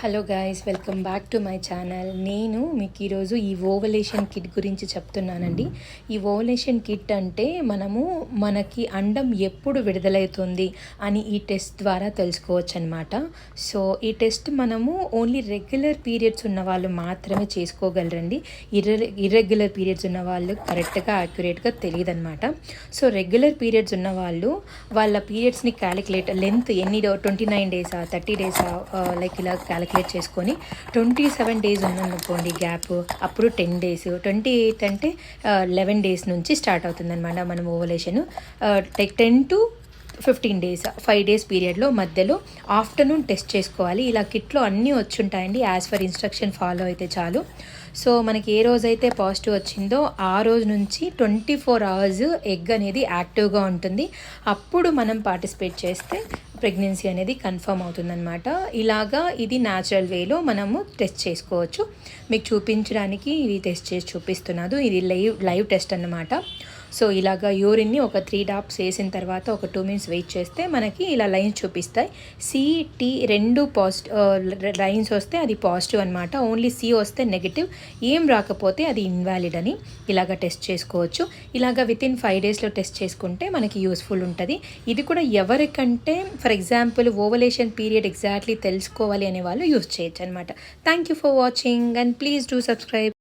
Hello guys, welcome back to my channel. నేను మీకు ఈరోజు ఈ ఓవలేషన్ కిట్ గురించి చెప్తున్నానండి. ఈ ఓవలేషన్ కిట్ అంటే మనకి అండం ఎప్పుడు విడుదలవుతుంది అని ఈ టెస్ట్ ద్వారా తెలుసుకోవచ్చు అనమాట. సో ఈ టెస్ట్ మనము ఓన్లీ రెగ్యులర్ పీరియడ్స్ ఉన్న వాళ్ళు మాత్రమే చేసుకోగలరండి. ఇర్రెగ్యులర్ పీరియడ్స్ ఉన్న వాళ్ళు కరెక్ట్గా యాక్యురేట్గా తెలియదు అనమాట. సో రెగ్యులర్ పీరియడ్స్ ఉన్న వాళ్ళు వాళ్ళ పీరియడ్స్ని క్యాలిక్యులేట్ లెంత్ ఎన్ని 29 డేసా 30 డేసా లైక్ ఇలా క్యాలిక్యులేట్ చేసుకొని 27 డేస్ ఉందనుకోండి గ్యాప్, అప్పుడు 10 డేస్, 28 అంటే 11 డేస్ నుంచి స్టార్ట్ అవుతుందన్నమాట మనం ఓవలేషన్. 10 to 15 డేస్ 5 డేస్ పీరియడ్లో మధ్యలో ఆఫ్టర్నూన్ టెస్ట్ చేసుకోవాలి. ఇలా కిట్లో అన్నీ వచ్చుంటాయండి. యాజ్ ఫర్ ఇన్స్ట్రక్షన్ ఫాలో అయితే చాలు. సో మనకి ఏ రోజైతే పాజిటివ్ వచ్చిందో ఆ రోజు నుంచి 24 అవర్స్ ఎగ్ అనేది యాక్టివ్గా ఉంటుంది. అప్పుడు మనం పార్టిసిపేట్ చేస్తే ప్రెగ్నెన్సీ అనేది కన్ఫర్మ్ అవుతుందన్నమాట. ఇలాగా ఇది న్యాచురల్ వేలో మనము టెస్ట్ చేసుకోవచ్చు. మీకు చూపించడానికి ఇది టెస్ట్ చేసి చూపిస్తున్నాను. ఇది లైవ్ టెస్ట్ అన్నమాట. సో ఇలాగా యూరిన్ని ఒక 3 డాప్స్ వేసిన తర్వాత ఒక 2 మినిట్స్ వెయిట్ చేస్తే మనకి ఇలా లైన్స్ చూపిస్తాయి. సిటీ రెండు లైన్స్ వస్తే అది పాజిటివ్ అనమాట. ఓన్లీ సి వస్తే నెగిటివ్, ఏం రాకపోతే అది ఇన్వాలిడ్ అని ఇలాగ టెస్ట్ చేసుకోవచ్చు. ఇలాగ వితిన్ 5 డేస్లో టెస్ట్ చేసుకుంటే మనకి యూస్ఫుల్ ఉంటుంది. ఇది కూడా ఎవరికంటే for example ovulation period exactly తెలుసుకోవాలి అనే వాళ్ళు యూస్ చేయొచ్చు అనమాట. Thank you for watching and please do subscribe.